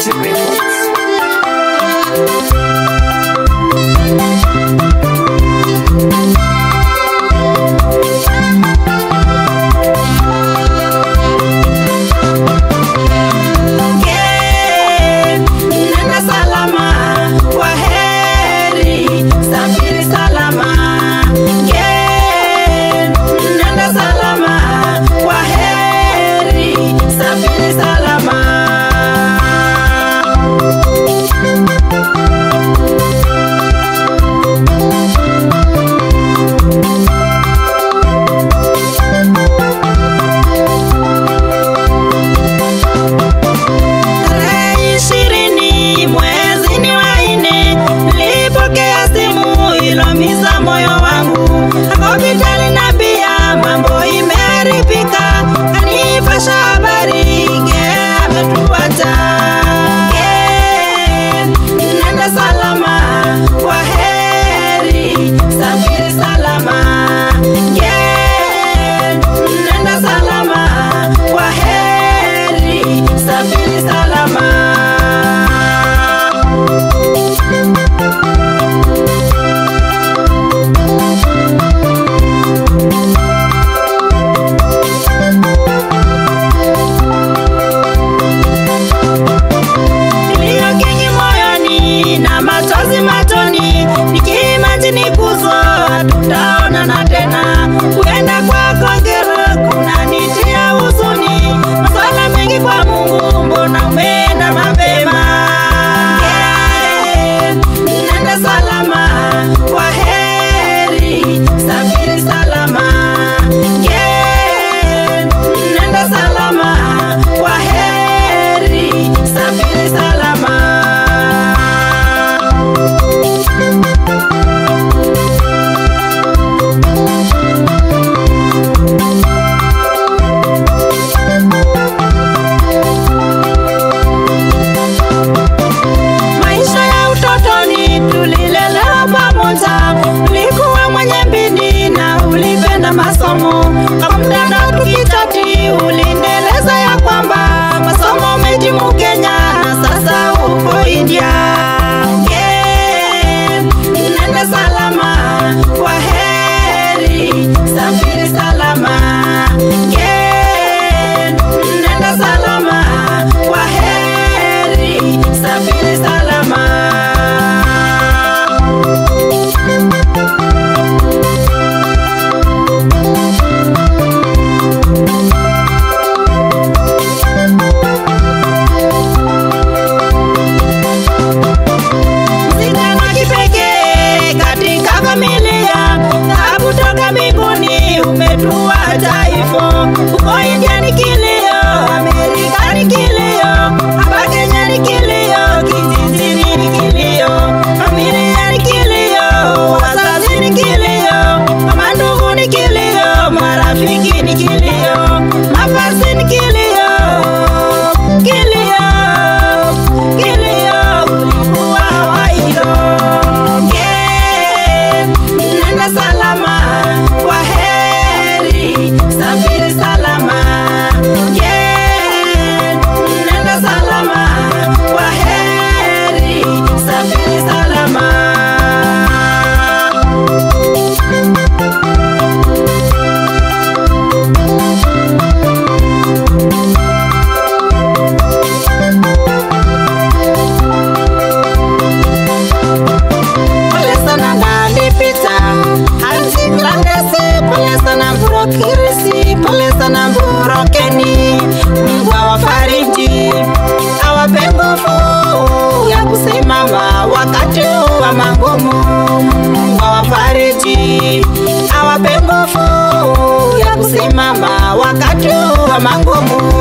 City Records. Moyo wangu akopita linambia mambo imeharibika, kanipasha habari ametuacha. Nenda salama, kwaheri, safiri salama. Nenda salama, kwaheri, safiri salama. Tutaonana tena, kuenda kwako ngero kunanitia huzuni. Maswala mengi kwa Mungu, mbona umeenda mapema? Nenda salama, kwaheri, safiri salama. Nenda salama, kwaheri, safiri salama. Ulikuwa mwenye bidii na ulipenda masomo, kwa muda tukitati ulineleza ya kwamba masomo umehitimu Kenya na sasa uko India. Nenda salama, kwaheri, safiri salama. Nenda salama, kwaheri, safiri salama. Umetuacha hivyo, uko India ni kilio, Amerika ni kilio, hapa Kenya ni kilio, kijijini ni kilio, familia ni kilio, wazazi ni kilio, kama ndugu ni kilio, marafiki ni kilio, mavazi ni kilio, kilio, kilio, kulikuwa wailo. Nenda salama, kwaheri, safiri salama. Nenda salama, kwaheri, safiri salama. Pole sana nalipita Antiklandesi, pole sana Burokirisi, pole sana Burokeni. Mungu awafariji, awape nguvu ya kusimama wakati wa magumu. Mungu awafariji, awape nguvu ya kusimama wakati wa magumu.